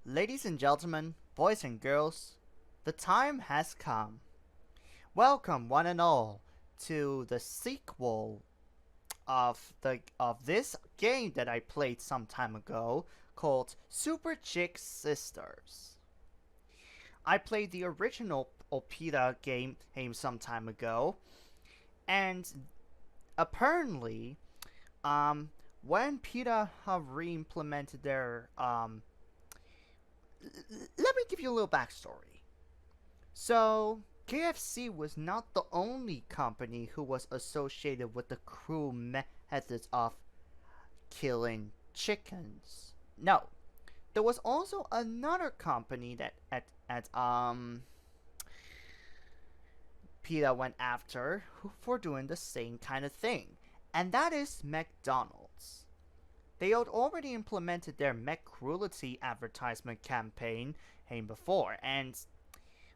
Ladies and gentlemen, boys and girls, the time has come. Welcome one and all to the sequel of this game that I played some time ago called Super Chick Sisters. I played the original PETA game some time ago, and apparently, when PETA have re-implemented their let me give you a little backstory. So, KFC was not the only company who was associated with the cruel methods of killing chickens. No, there was also another company that PETA went after for doing the same kind of thing, and that is McDonald's. They had already implemented their Mech Cruelty advertisement campaign before, and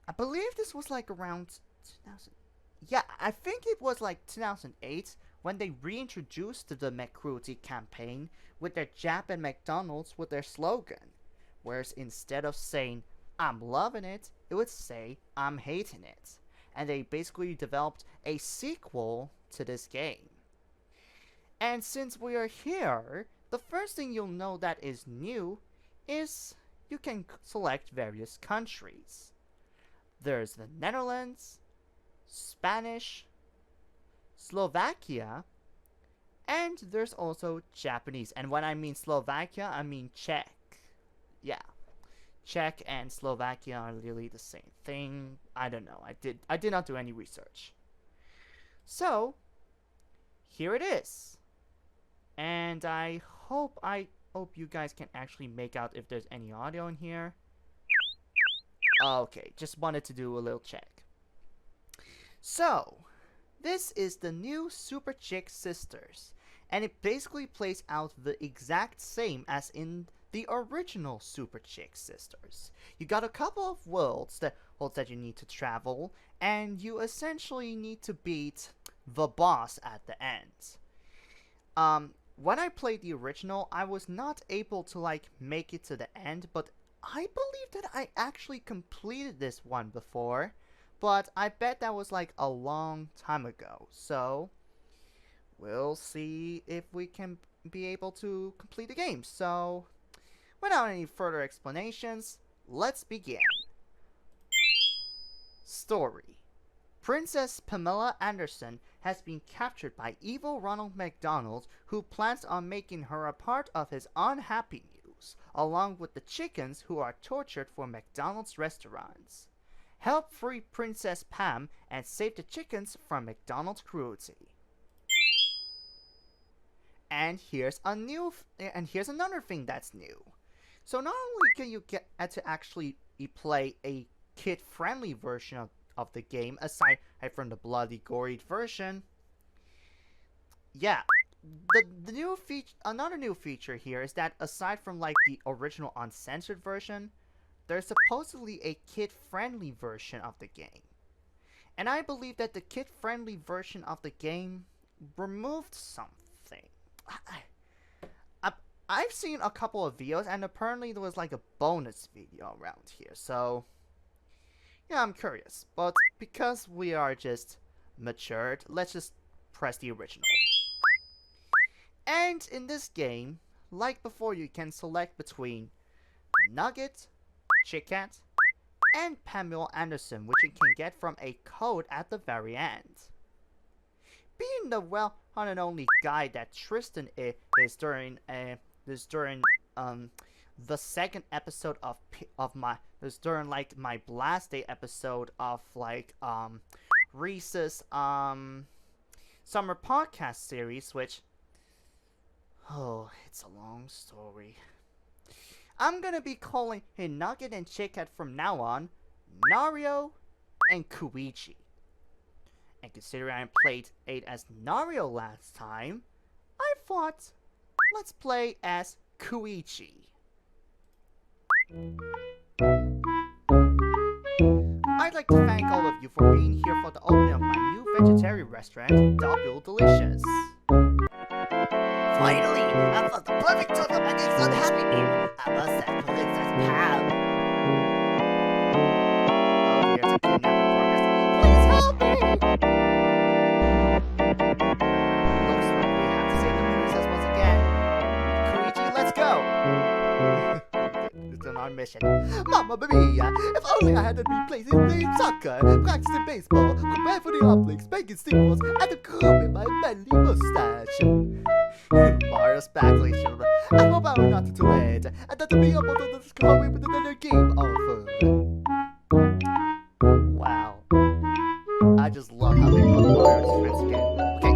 I believe this was like around 2000. Yeah, I think it was like 2008 when they reintroduced the Mech Cruelty campaign with their jab at McDonald's with their slogan. Whereas instead of saying, "I'm loving it," it would say, "I'm hating it." And they basically developed a sequel to this game. And since we are here, the first thing you'll know that is new is you can select various countries. There's the Netherlands, Spanish, Slovakia, and there's also Japanese. And when I mean Slovakia, I mean Czech. Yeah. Czech and Slovakia are really the same thing. I don't know. I did not do any research. So, here it is. And I hope you guys can actually make out if there's any audio in here. Okay, just wanted to do a little check. So, this is the new Super Chick Sisters, and it basically plays out the exact same as in the original Super Chick Sisters. You got a couple of worlds that you need to travel, and you essentially need to beat the boss at the end. When I played the original, I was not able to make it to the end, but I believe that I actually completed this one before, but I bet that was like a long time ago. So, we'll see if we can be able to complete the game. So, without any further explanations, let's begin. Story. Princess Pamela Anderson has been captured by evil Ronald McDonald, who plans on making her a part of his unhappy news, along with the chickens who are tortured for McDonald's restaurants. Help free Princess Pam and save the chickens from McDonald's cruelty. And here's another thing that's new. So not only can you get to actually play a kid-friendly version of the game, aside from the bloody, gory version. Yeah, another new feature here is that aside from the original uncensored version, there's supposedly a kid-friendly version of the game. And I believe that the kid-friendly version of the game removed something. I've seen a couple of videos, and apparently there was a bonus video around here, so yeah, I'm curious, but because we are just matured, let's just press the original. And in this game, like before, you can select between Nugget, Chick-Cat, and Pamela Anderson, which you can get from a code at the very end. Being the well known and only guy that Tristan is during the second episode during my blast day episode of Reese's summer podcast series, which it's a long story. I'm gonna be calling Nugget and Chick-Cat from now on Nario and Koichi. And considering I played 8 as Nario last time, I thought let's play as Koichi. I'd like to thank all of you for being here for the opening of my new vegetarian restaurant, Double Delicious. Finally, I found the perfect tool for my next unhappy meal. I must have Princess Pam on mission. Mamma mia! If only I hadn't been playing soccer, practicing baseball, prepared for the obliques, making sequels, and a grooming my manly mustache. Mario's back, ladies and gentlemen. I hope I will not too late, and that to be able to discover with another game offer. Wow. I just love how they put Mario in this game. Okay,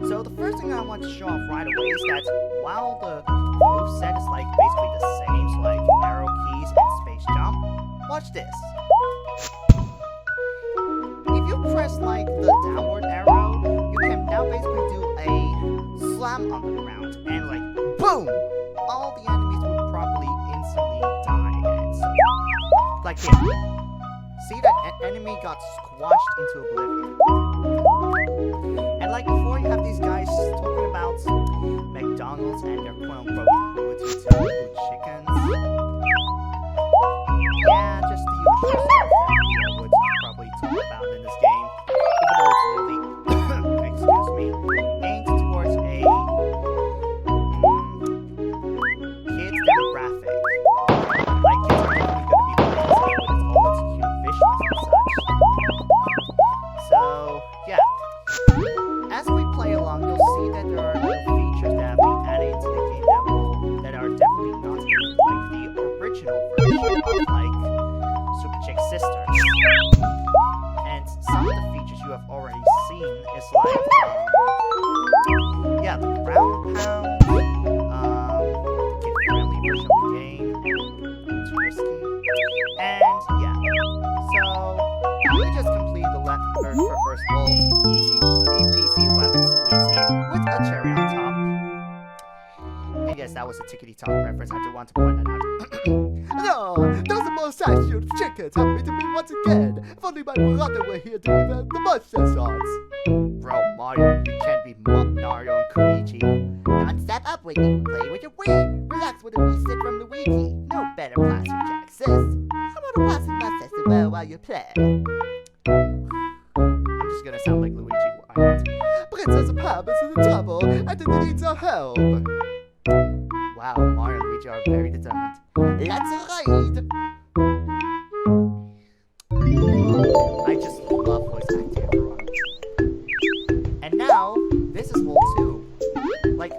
so the first thing I want to show off right away is that while the moveset is like basically the same, so like arrow keys and space jump, watch this. If you press like the downward arrow, you can now basically do a slam on the ground and like boom! All the enemies would probably instantly die and stuff. Like here. See that enemy got squashed into oblivion. And like before, you have these guys talking about McDonald's and their quote-unquote cruelty to chickens. Yeah, just the usual stuff that you would probably talk about in this game. Even though it's really, excuse me, aimed towards a kids demographic. Like kids are definitely going to be playing this game with all its cute visuals and such. So, yeah. As we play along, you'll see that there are new features that have been added into the game that are definitely not in like the original version of like Super Chick Sisters. And some of the features you have already seen is like yeah, the ground pound, the kid-friendly version of the game, too risky. And yeah, so we just completed the left first world, easy peasy lemon squeezy with a cherry on top. And yes, that was a tickety talk reference. I do want to point that out. No, those are more side-shoot chickens happy to be once again. If only my brother were here to even the mustache arts. Bro, Mario, you can't be Mario and Luigi. Don't step up when you play with your Wii. Relax with a wee sit from Luigi. No better plastic jack, sis. How about a plastic mustache to wear while you play? I'm just gonna sound like Luigi. Why not? Princess of Pam is in trouble and it needs our help. Wow, Mario and Luigi are very determined. Let's ride! I just love voice acting, everyone. And now, this is World 2. Like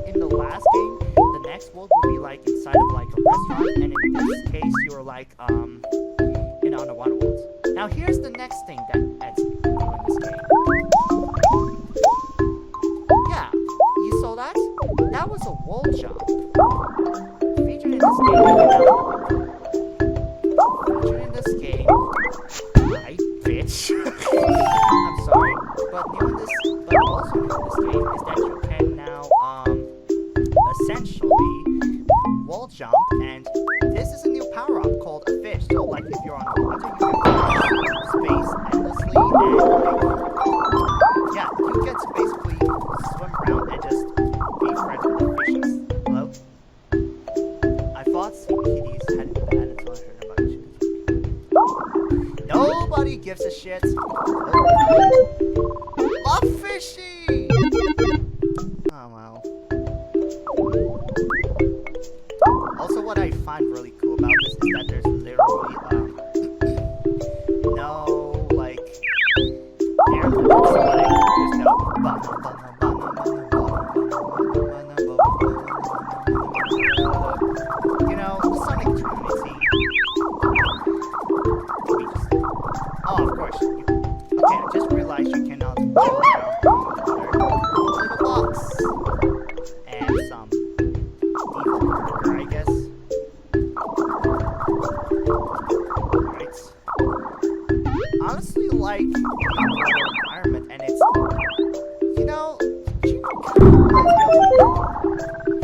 in the last game, the next world will be like inside of like a restaurant, and in this case, you're like in underwater world. Now here's the next thing that adds new in this game. Yeah, you saw that? That was a wall jump. Featured in this game. Right, bitch. I'm sorry, but also new in this game is that you can now essentially wall jump, and this is a new power up called a fish. So like if you're on water, you can space endlessly, and like yeah, you get to basically swim around and just be friends with the fishes. Hello? I thought sea kitties had it bad until I heard about chickens. Nobody gives a shit. Oh, fishy! Oh well. Also, what I find really cool about this is that there's literally no like air limits. So, like there's no you know, Sonic Trinity. Oh, of course. Okay, I just realized you cannot go little box and some evil burger, I guess. Right. Honestly, like the environment, and it's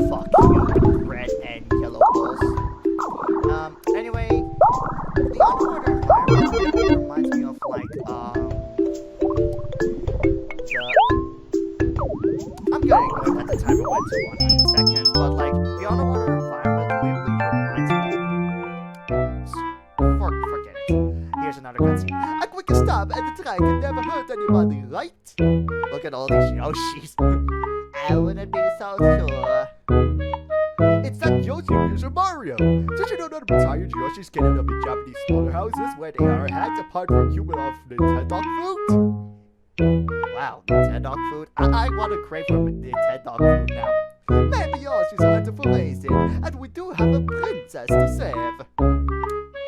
fuck you, red and yellow balls. Anyway, the underwater environment really reminds me of like I'm gonna ignore that the timer went to 100 seconds, but like the underwater environment really reminds me. Forget it. Here's another cutscene. A quick stop and the try can never hurt anybody, right? Look at all these Yoshis. I wouldn't be so sure. It's Super Mario! Did you know that retired Yoshi's can end up in Japanese slaughterhouses where they are hacked apart from human of Nintendo food? Wow, Nintendo food? I want to crave for Nintendo food now. Maybe Yoshi's are amazing, and we do have a princess to save.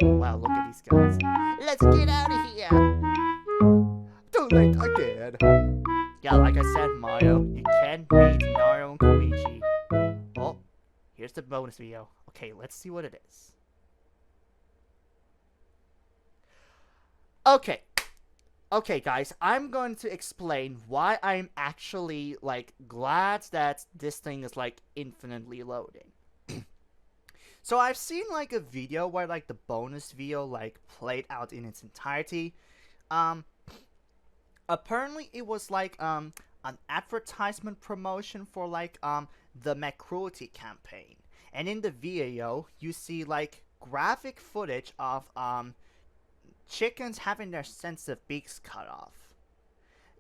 Wow, look at these guys. Let's get out of here. Too late again. Yeah, like I said, Mario, you can beat Mario and Luigi. Oh, here's the bonus video. Okay, let's see what it is. Okay, guys, I'm going to explain why I'm actually, glad that this thing is, infinitely loading. So I've seen, a video where, the bonus video, played out in its entirety. Apparently it was, an advertisement promotion for, the McCruelty campaign. And in the video, you see, graphic footage of, chickens having their sensitive beaks cut off.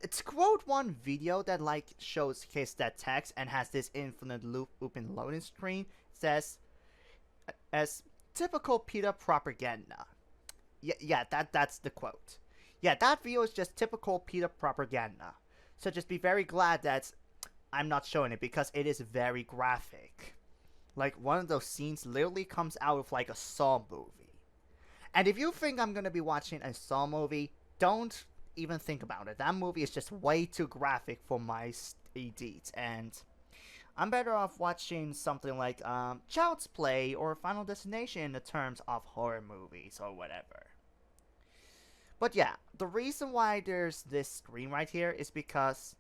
To quote one video that shows that text and has this infinite loop in loading screen, says as typical PETA propaganda. Yeah, that's the quote. Yeah, that video is just typical PETA propaganda. So just be very glad that I'm not showing it because it is very graphic. One of those scenes literally comes out of a Saw movie. And if you think I'm going to be watching a Saw movie, don't even think about it. That movie is just way too graphic for my deeds. And I'm better off watching something like Child's Play or Final Destination in the terms of horror movies or whatever. But yeah, the reason why there's this screen right here is because,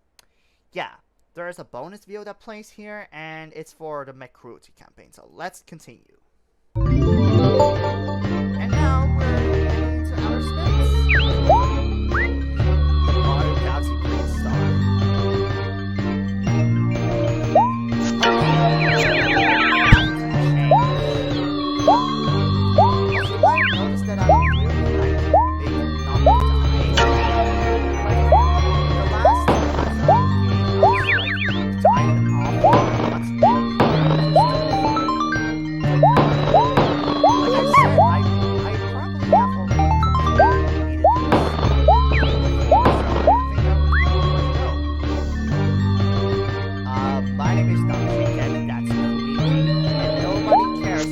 yeah, there's a bonus video that plays here, and it's for the McCruelty campaign. So let's continue. And now we're heading into outer space. The Mario Galaxy Green Star. Also, I noticed that I'm really not dying. The last time I saw the game, I was dying my name is not Chicken, that's Luigi, and nobody cares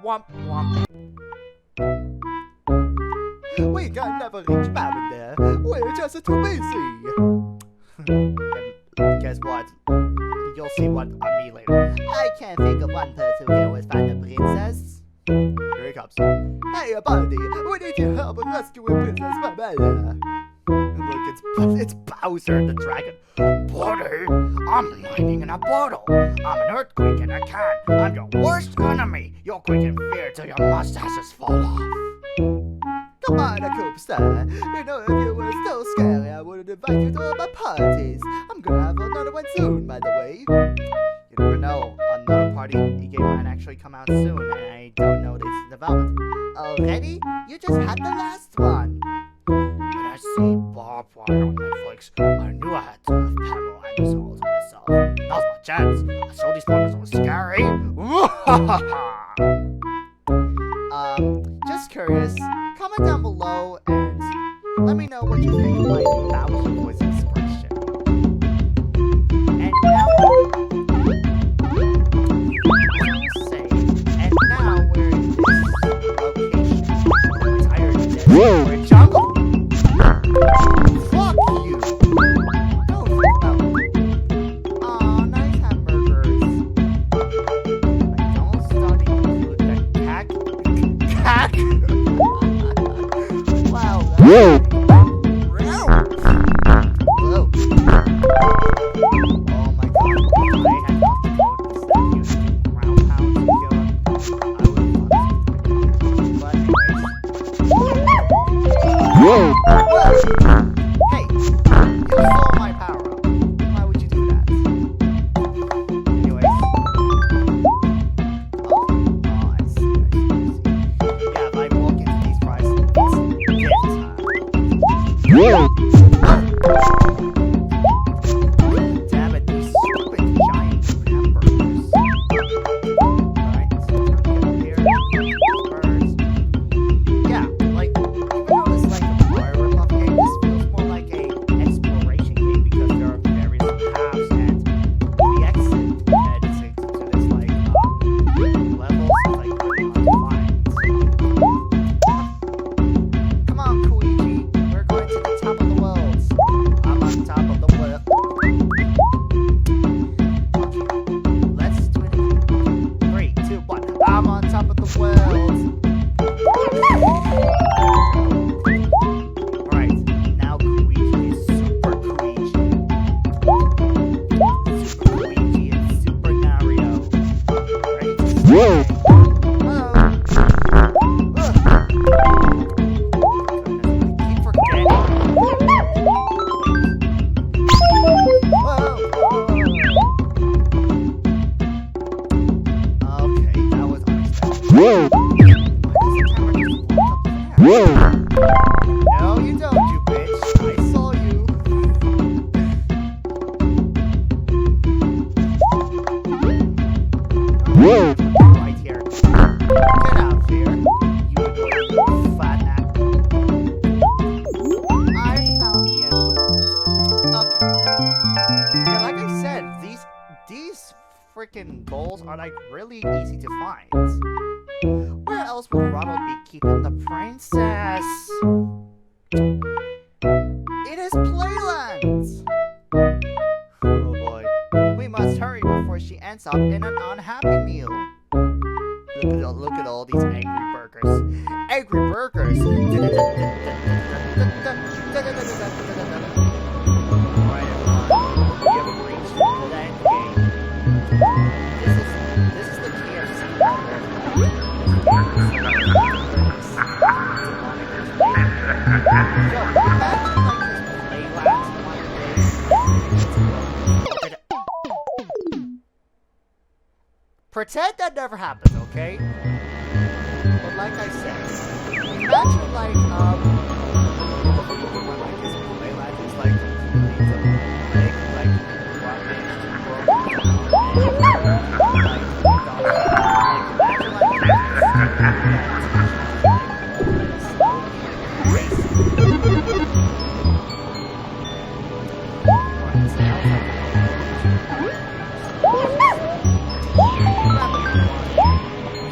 womp womp. We can never reach Baron there. We're just too busy. Guess what? You'll see what on me later. I can't think of one person who can always find the princess. Here he comes. Hey, buddy, we need your help in rescuing Princess Pamela. Look, it's Bowser the dragon. Buddy, I'm hiding in a bottle. I'm an earthquake in a can. I'm your worst enemy. You'll quake in fear till your mustaches fall off. Come on, Coopstar. You know, if you were so scary, I wouldn't invite you to all my parties. I'm gonna have another one soon, by the way. You never know. Another party game might actually come out soon, and I don't know this development. Already? You just had the last one. When I see Bob Wire on Netflix, I knew I had to have Pamela Anderson all to myself. Now's my chance. I saw these partners were scary. Just curious. Comment down below and let me know what you think of my Bowser voice expression. And now, we're in this location. We're in jungle. Fuck you! Don't think about it. Aw, nice hamburgers. McDonald's starting to include the cack. Wow. Hello. Oh my god. I had not the code instead of using ground pound to kill him. I would have thought. But anyways. Hey, you stole my power up. Why would you do that? Anyways. Oh, I see. Yeah, if I walk into these fries, it's gift time. Damn it, these stupid giant hamburgers. Alright, so I'm gonna get birds. Yeah, like, even though this is like a Mario Puff game, this feels more like a exploration game because there are various paths and the exit heads to this like levels is like really hard to find. Come on, Koichi, we're going to the top of the world. I'm on top of the world. Okay, let's do it again. 3, 2, 1. I'm on top of the world. Alright, now Koichi is Super Koichi. Super Koichi and Super Mario. Ready to play? Hello. Goodness, I keep forgetting. Okay, that was unexpected. Why does the camera just walk up there? No, you don't, you bitch. I saw you. Right here. Get out of here, you little fat act. I found the end of the world. Okay. Yeah, like I said, these freaking goals are like really easy to find. Where else would Ronald be keeping the princess? It is Playland! Oh boy. We must hurry before she ends up in an unhappy meal. Look at all these angry burgers. Angry burgers! Alright everyone, we have reached the end game. This is the KFC burger. Yo, imagine like this Playland one day. Pretend that never happened, okay? But like I said, imagine like when like this Playland is like completely big, like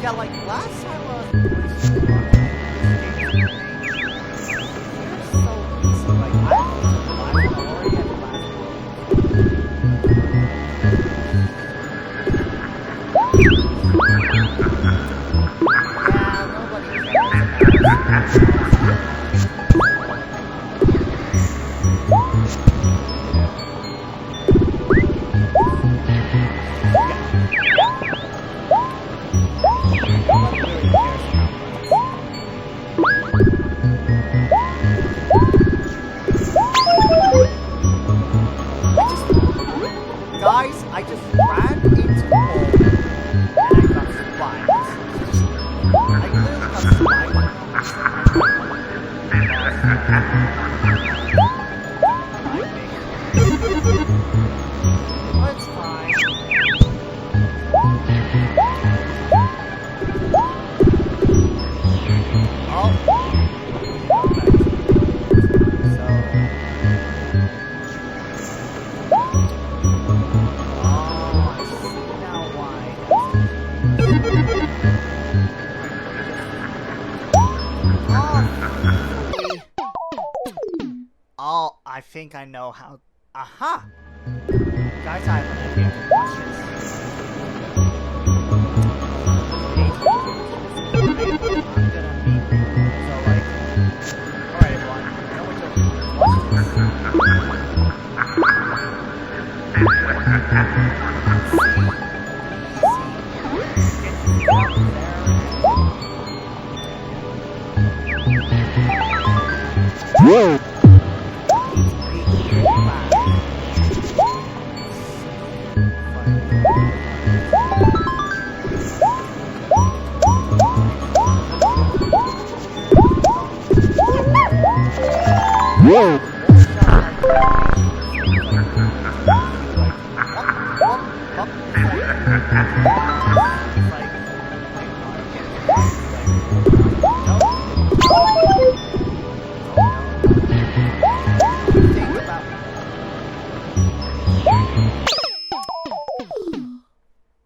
yeah, like last time I think I know how. Aha! Guys, I have an idea. Watch this. I'm gonna be. So, like. Alright, everyone. You know what you're doing. Watch this. Whoa! Whoa!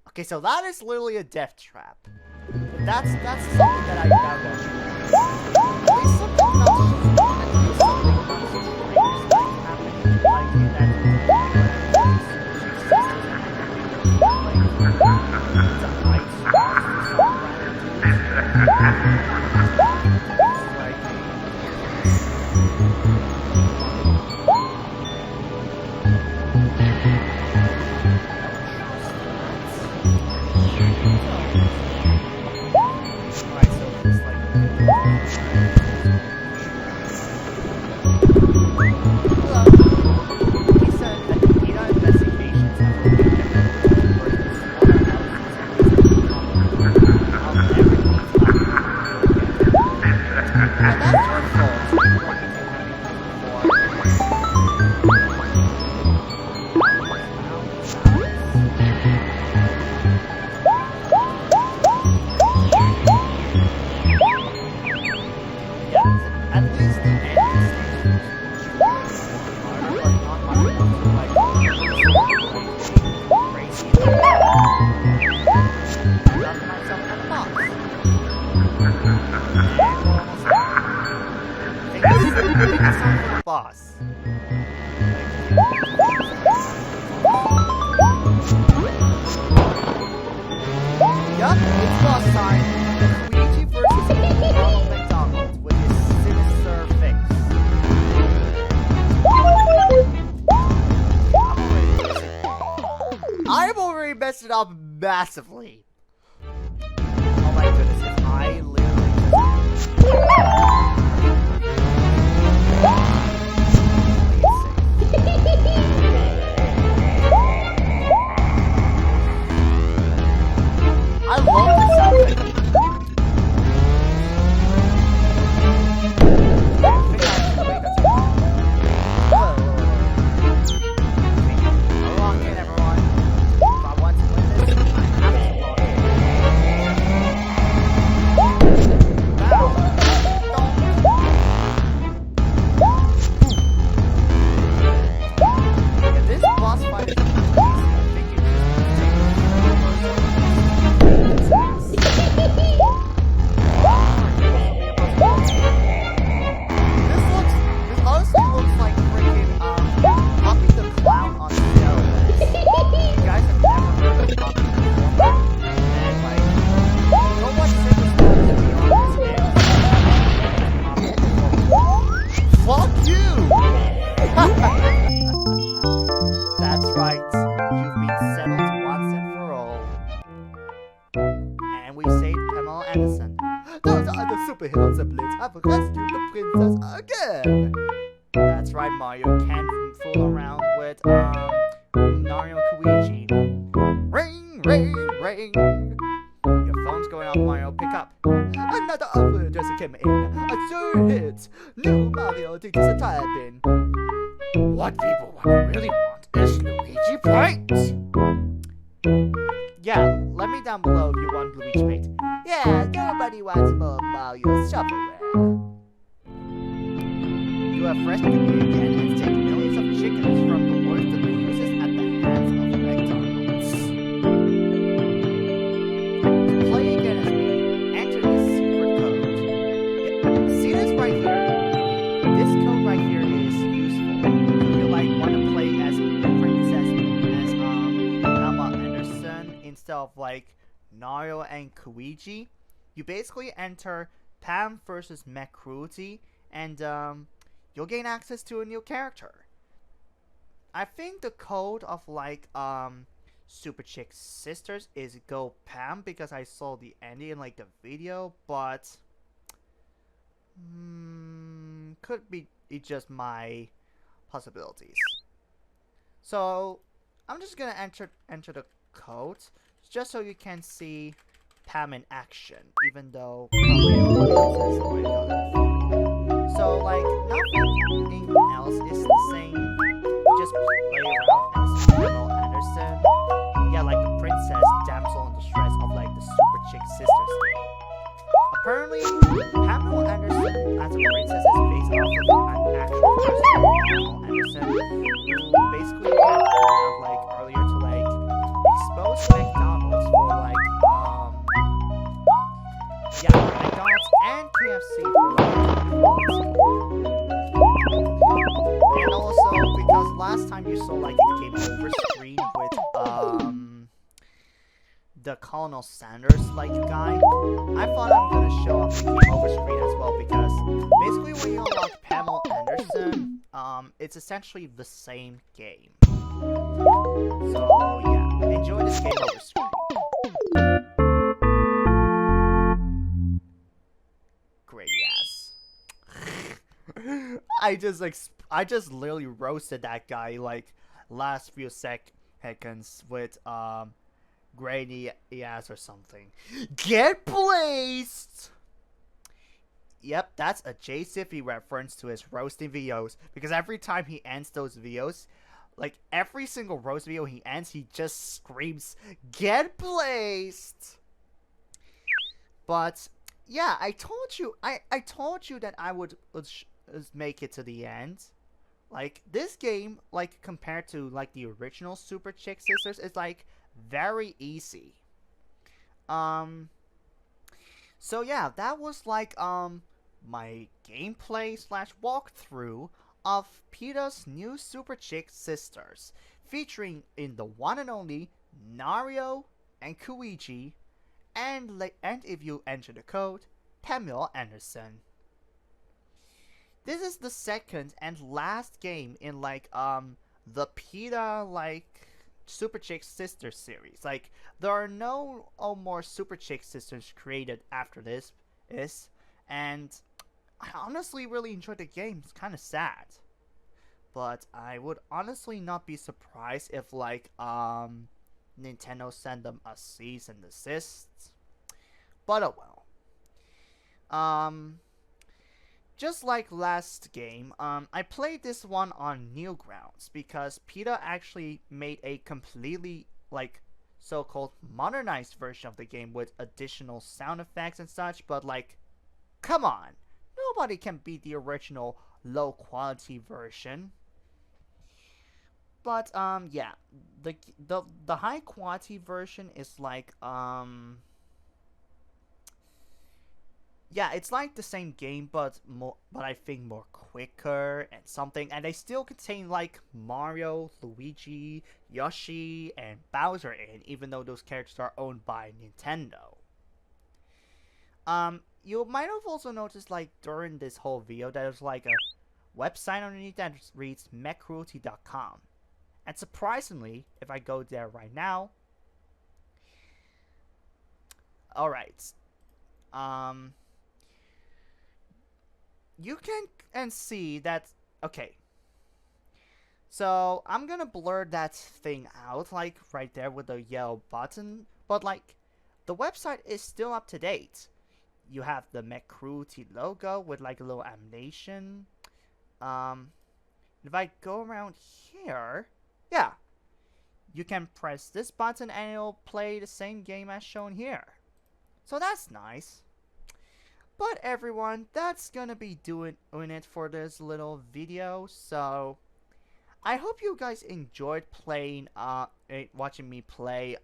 Okay, so that is literally a death trap. That's something that I now know. At least something not boss. Yup, it's boss time. Luigi versus Ronald McDonald with his sinister face. I've already messed it up massively. Oh my goodness, if I literally I love the sound effect. Log in, everyone. If I want to win this, I have to log in. Now, if this boss fight is easy, I think you just This honestly looks like freaking Poppy the Clown on steroids. You guys have never heard of Poppy before, and like, no one said this to be honest. Fuck you! That's right. You've been settled once and for all. And we saved Pamela Anderson. Those are the superhero siblings have rescued the princess again! That's right, Mario. Can't fool around with Mario and Luigi. Ring, ring, ring. Your phone's going off, Mario. Pick up. Another offer just came in. A sure hit. New Mario teaches a typing. What people really want is Luigi Paint. Yeah, let me down below if you want Luigi Paint. Yeah, nobody wants more Mario shovelware. You have fresh computer again and take millions of chickens from the worst abuses at the hands of McDonald's. To play against me, enter this secret code. Yeah, see this right here? This code right here is useful. Kuiji, you basically enter Pam versus Mech Cruelty, and you'll gain access to a new character. I think the code of like Super Chick Sisters is Go Pam because I saw the ending in like the video, but could be just my possibilities. So I'm just gonna enter the code just so you can see Pam in action, even though probably everybody else has already done it before. So like nothing else is the same. We just play around as Pamela Anderson. Yeah, like the princess damsel in distress of like the Super Chick Sisters game. Apparently, Pamela Anderson as a princess is based off of an actual person, Pamela Anderson, who basically had gone out like earlier to like expose McDonald's for like McDonald's and KFC for like cruelty. And also because last time you saw like a game over screen with the Colonel Sanders like guy, I thought I'm gonna show off the game over screen as well because basically when you unlock Pamela Anderson, it's essentially the same game. So yeah, enjoy this game over screen. Great ass. I just literally roasted that guy like last few seconds with grainy ass or something. Get placed! Yep, that's a Jay Siffy reference to his roasting videos. Because every time he ends those videos, like every single roast video he ends, he just screams, "Get placed!" But yeah, I told you that I would make it to the end. Like this game, like compared to like the original Super Chick Sisters, is like very easy. So yeah, that was like my gameplay slash walkthrough of PETA's new Super Chick Sisters, featuring in the one and only Nario and Kuiji, and if you enter the code, Pamela Anderson. This is the second and last game in like the PETA like Super Chick Sisters series. Like there are no more Super Chick Sisters created after this, and I honestly really enjoyed the game. It's kind of sad, but I would honestly not be surprised if like Nintendo sent them a cease and desist. But oh well. Just like last game, I played this one on Newgrounds because PETA actually made a completely like so-called modernized version of the game with additional sound effects and such. But like, come on, nobody can beat the original low-quality version. But yeah, the high-quality version is like yeah, it's like the same game, but I think more quicker and something. And they still contain like Mario, Luigi, Yoshi, and Bowser in, even though those characters are owned by Nintendo. You might have also noticed like during this whole video that there's like a website underneath that reads mechcruelty.com. And surprisingly, if I go there right now, all right, you can see that, okay, so I'm gonna blur that thing out like right there with the yellow button, but like the website is still up to date. You have the Mech Cruelty logo with like a little animation. If I go around here, yeah, you can press this button and it'll play the same game as shown here. So that's nice. But everyone, that's gonna be doing it for this little video. So I hope you guys enjoyed playing watching me play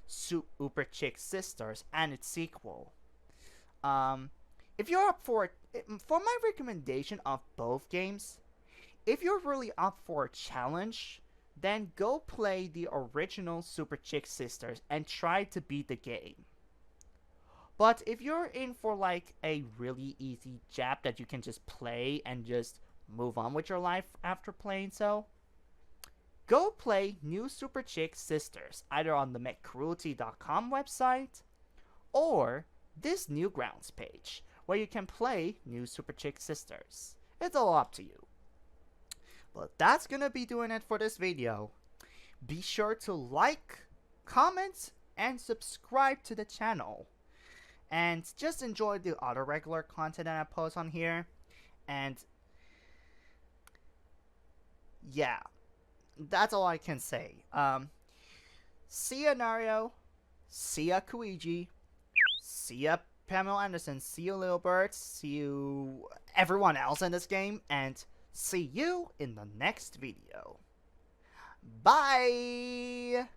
Super Chick Sisters and its sequel. If you're up for it, for my recommendation of both games, if you're really up for a challenge, then go play the original Super Chick Sisters and try to beat the game. But if you're in for like a really easy jab that you can just play and just move on with your life after playing so, go play New Super Chick Sisters either on the McCruelty.com website or this Newgrounds page where you can play New Super Chick Sisters. It's all up to you. But that's gonna be doing it for this video. Be sure to like, comment, and subscribe to the channel. And just enjoy the other regular content that I post on here. And yeah, that's all I can say. See ya, Nario. See ya, Kuiji. See ya, Pamela Anderson. See you, Little Birds. See you, everyone else in this game. And see you in the next video. Bye!